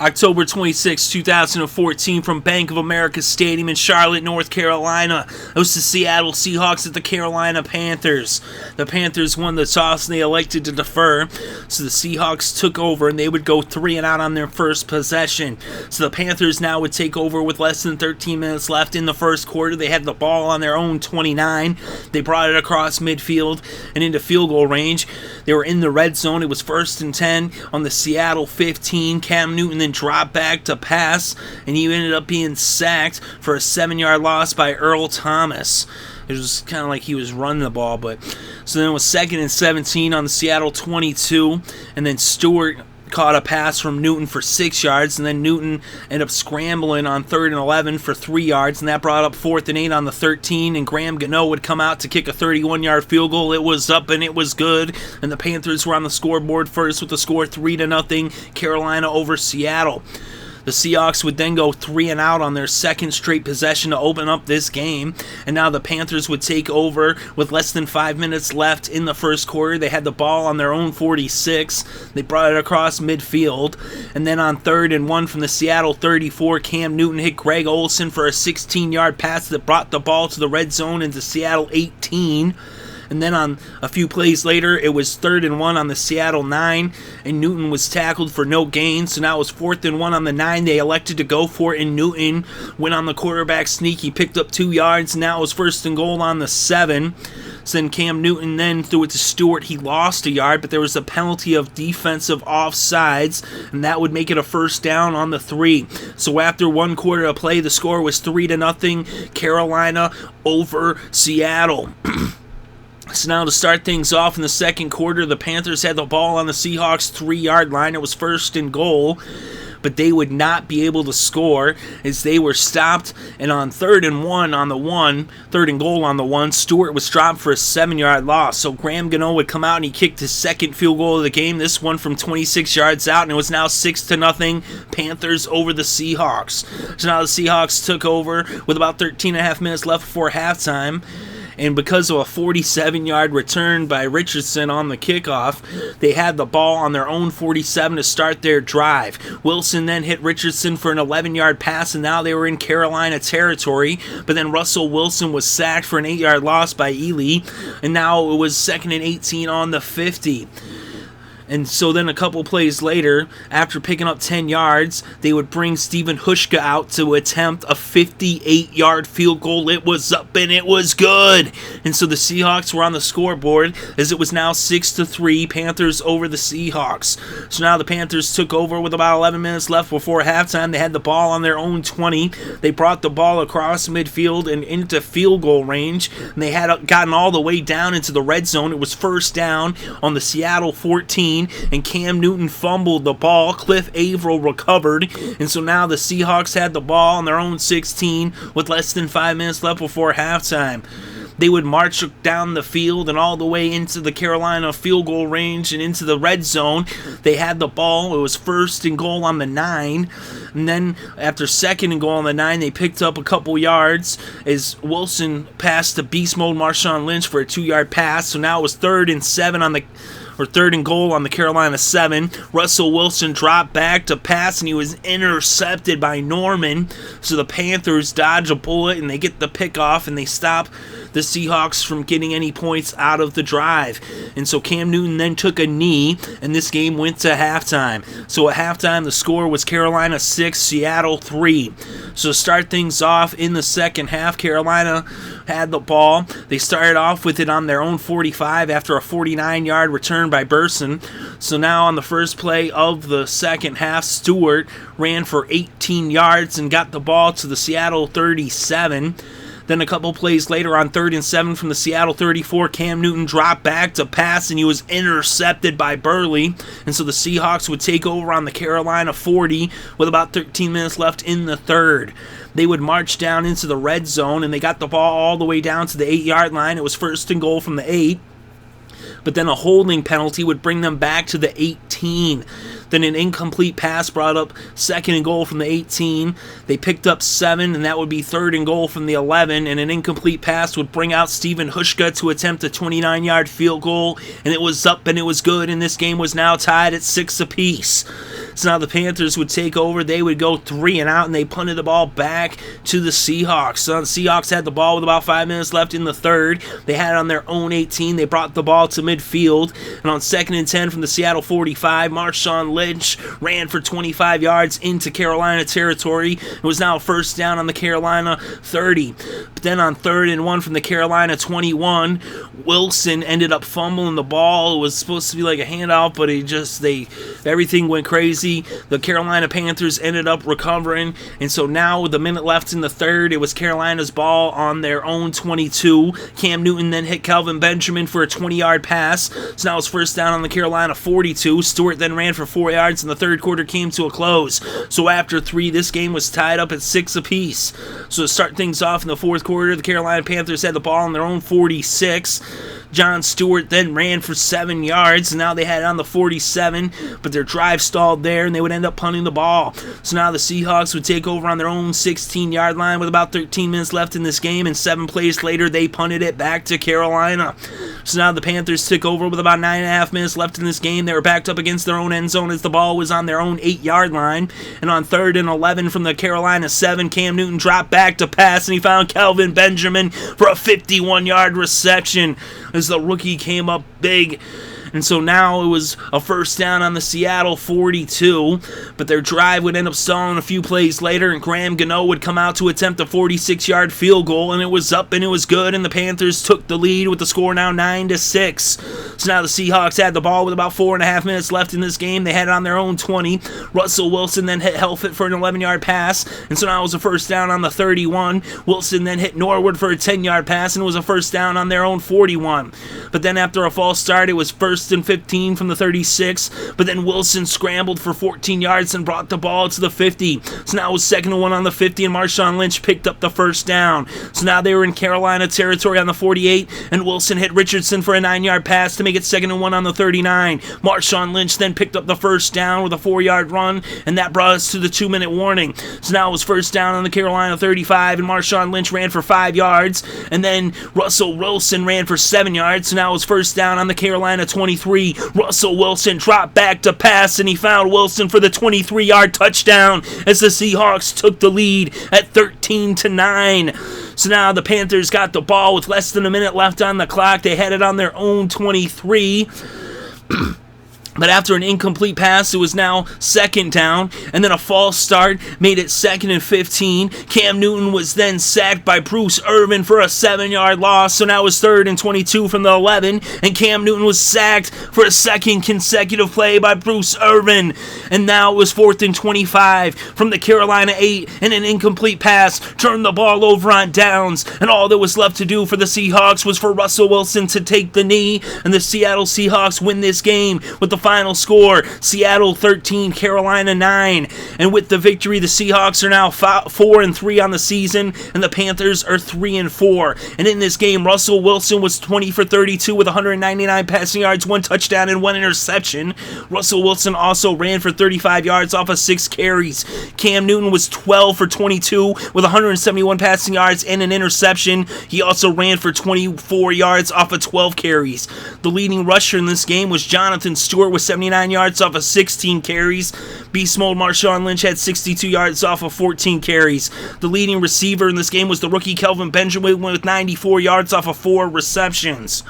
October 26, 2014, from Bank of America Stadium in Charlotte, North Carolina. It was the Seattle Seahawks at the Carolina Panthers. The Panthers won the toss and they elected to defer, so the Seahawks took over and they would go 3 and out on their first possession. So the Panthers now would take over with less than 13 minutes left in the first quarter. They had the ball on their own 29. They brought it across midfield and into field goal range. They were in the red zone. It was 1st and 10 on the Seattle 15. Cam Newton then dropped back to pass, and he ended up being sacked for a 7-yard loss by Earl Thomas. It was kind of like he was running the ball, but so then it was 2nd and 17 on the Seattle 22, and then Stewart caught a pass from Newton for 6 yards, and then Newton ended up scrambling on 3rd and 11 for 3 yards, and that brought up 4th and 8 on the 13, and Gano would come out to kick a 31-yard field goal. It was up and it was good, and the Panthers were on the scoreboard first with the score 3-0, Carolina over Seattle. The Seahawks would then go 3 and out on their second straight possession to open up this game, and now the Panthers would take over with less than 5 minutes left in the first quarter. They had the ball on their own 46. They brought it across midfield, and then on 3rd and 1 from the Seattle 34, Cam Newton hit Greg Olsen for a 16-yard pass that brought the ball to the red zone into Seattle 18. And then on a few plays later, it was 3rd and 1 on the Seattle 9, and Newton was tackled for no gain. So now it was 4th and 1 on the 9. They elected to go for it, and Newton went on the quarterback sneak. He picked up 2 yards. Now it was 1st and goal on the 7. So then Cam Newton then threw it to Stewart. He lost a yard, but there was a penalty of defensive offsides, and that would make it a 1st down on the 3. So after 1 quarter of play, the score was 3-0, Carolina over Seattle. So now to start things off in the second quarter, the Panthers had the ball on the Seahawks 3-yard line. It was 1st and goal, but they would not be able to score as they were stopped. And on 3rd and 1 on the 3rd and goal on the 1, Stewart was dropped for a 7-yard loss. So Gano would come out and he kicked his second field goal of the game, this one from 26 yards out, and it was now 6-0, Panthers over the Seahawks. So now the Seahawks took over with about 13.5 minutes left before halftime. And because of a 47-yard return by Richardson on the kickoff, they had the ball on their own 47 to start their drive. Willson then hit Richardson for an 11-yard pass, and now they were in Carolina territory. But then Russell Wilson was sacked for an 8-yard loss by Ely, and now it was 2nd and 18 on the 50. And so then a couple plays later, after picking up 10 yards, they would bring Hauschka out to attempt a 58-yard field goal. It was up and it was good. And so the Seahawks were on the scoreboard as it was now 6-3, Panthers over the Seahawks. So now the Panthers took over with about 11 minutes left before halftime. They had the ball on their own 20. They brought the ball across midfield and into field goal range. And they had gotten all the way down into the red zone. It was 1st down on the Seattle 14. And Cam Newton fumbled the ball. Cliff Averill recovered. And so now the Seahawks had the ball on their own 16 with less than 5 minutes left before halftime. They would march down the field and all the way into the Carolina field goal range and into the red zone. They had the ball. It was 1st and goal on the 9. And then after 2nd and goal on the 9, they picked up a couple yards as Willson passed to beast mode Marshawn Lynch for a 2-yard pass. So now it was 3rd and 7 on the 3rd and goal on the Carolina 7. Russell Wilson dropped back to pass, and he was intercepted by Norman. So the Panthers dodge a bullet, and they get the pick off, and they stop the Seahawks from getting any points out of the drive. And so Cam Newton then took a knee, and this game went to halftime. So at halftime, the score was Carolina 6, Seattle 3. So to start things off in the second half, Carolina had the ball. They started off with it on their own 45 after a 49-yard return by Burson. So now on the first play of the second half, Stewart ran for 18 yards and got the ball to the Seattle 37. Then a couple plays later on 3rd and 7 from the Seattle 34, Cam Newton dropped back to pass, and he was intercepted by Burley. And so the Seahawks would take over on the Carolina 40 with about 13 minutes left in the third. They would march down into the red zone, and they got the ball all the way down to the 8-yard line. It was 1st and goal from the 8. But then a holding penalty would bring them back to the 18. Then an incomplete pass brought up second and goal from the 18. They picked up 7, and that would be third and goal from the 11. And an incomplete pass would bring out Hauschka to attempt a 29-yard field goal. And it was up and it was good, and this game was now tied at 6 apiece. So now the Panthers would take over. They would go 3 and out, and they punted the ball back to the Seahawks. So the Seahawks had the ball with about 5 minutes left in the third. They had it on their own 18. They brought the ball to midfield, and on 2nd and 10 from the Seattle 45, Marshawn Lynch ran for 25 yards into Carolina territory. It was now a first down on the Carolina 30. But then on 3rd and 1 from the Carolina 21, Willson ended up fumbling the ball. It was supposed to be like a handoff, but everything went crazy. The Carolina Panthers ended up recovering, and so now with a minute left in the third, it was Carolina's ball on their own 22. Cam Newton then hit Kelvin Benjamin for a 20-yard pass, so now it's first down on the Carolina 42. Stewart then ran for 4 yards, and the third quarter came to a close. So after 3, this game was tied up at 6 apiece. So to start things off in the fourth quarter, the Carolina Panthers had the ball on their own 46. John Stewart then ran for 7 yards, and now they had it on the 47, but their drive stalled there, and they would end up punting the ball. So now the Seahawks would take over on their own 16-yard line with about 13 minutes left in this game, and 7 plays later, they punted it back to Carolina. So now the Panthers took over with about 9.5 minutes left in this game. They were backed up against their own end zone as the ball was on their own 8-yard line, and on 3rd and 11 from the Carolina 7, Cam Newton dropped back to pass, and he found Kelvin Benjamin for a 51-yard reception as the rookie came up big. And so now it was a first down on the Seattle 42, but their drive would end up stalling a few plays later, and Gano would come out to attempt a 46-yard field goal, and it was up and it was good, and the Panthers took the lead with the score now 9-6. So now the Seahawks had the ball with about 4.5 minutes left in this game. They had it on their own 20. Russell Wilson then hit Helfett for an 11-yard pass, and so now it was a first down on the 31. Wilson then hit Norwood for a 10-yard pass, and it was a first down on their own 41. But then after a false start, it was first and 15 from the 36, but then Willson scrambled for 14 yards and brought the ball to the 50. So now it was 2nd and 1 on the 50, and Marshawn Lynch picked up the first down. So now they were in Carolina territory on the 48, and Willson hit Richardson for a 9-yard pass to make it 2nd and 1 on the 39. Marshawn Lynch then picked up the first down with a 4-yard run, and that brought us to the 2-minute warning. So now it was first down on the Carolina 35, and Marshawn Lynch ran for 5 yards, and then Russell Wilson ran for 7 yards. So now it was first down on the Carolina 23. Russell Wilson dropped back to pass, and he found Willson for the 23-yard touchdown as the Seahawks took the lead at 13-9. So now the Panthers got the ball with less than a minute left on the clock. They had it on their own 23. But after an incomplete pass, it was now 2nd down, and then a false start made it 2nd and 15. Cam Newton was then sacked by Bruce Irvin for a 7-yard loss, so now it was 3rd and 22 from the 11, and Cam Newton was sacked for a second consecutive play by Bruce Irvin, and now it was 4th and 25 from the Carolina 8, and an incomplete pass turned the ball over on downs, and all that was left to do for the Seahawks was for Russell Wilson to take the knee, and the Seattle Seahawks win this game with the final score, Seattle 13, Carolina 9. And with the victory, the Seahawks are now 4-3 on the season, and the Panthers are 3-4. And in this game, Russell Wilson was 20 for 32 with 199 passing yards, 1 touchdown, and 1 interception. Russell Wilson also ran for 35 yards off of 6 carries. Cam Newton was 12 for 22 with 171 passing yards and an interception. He also ran for 24 yards off of 12 carries. The leading rusher in this game was Jonathan Stewart with 79 yards off of 16 carries. Beast Mode Marshawn Lynch had 62 yards off of 14 carries. The leading receiver in this game was the rookie Kelvin Benjamin with 94 yards off of 4 receptions.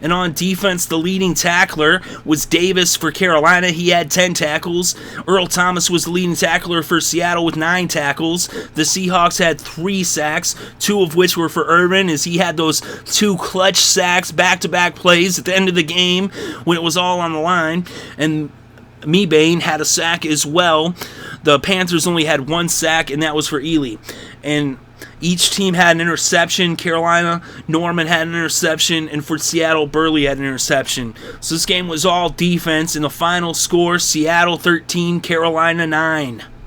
And on defense, the leading tackler was Davis for Carolina. He had 10 tackles. Earl Thomas was the leading tackler for Seattle with 9 tackles. The Seahawks had 3 sacks, 2 of which were for Irvin, as he had those 2 clutch sacks, back-to-back plays at the end of the game when it was all on the line. And Mebane had a sack as well. The Panthers only had 1 sack, and that was for Ely. And each team had an interception. Carolina, Norman had an interception, and for Seattle, Burley had an interception. So this game was all defense, and the final score, Seattle 13, Carolina 9.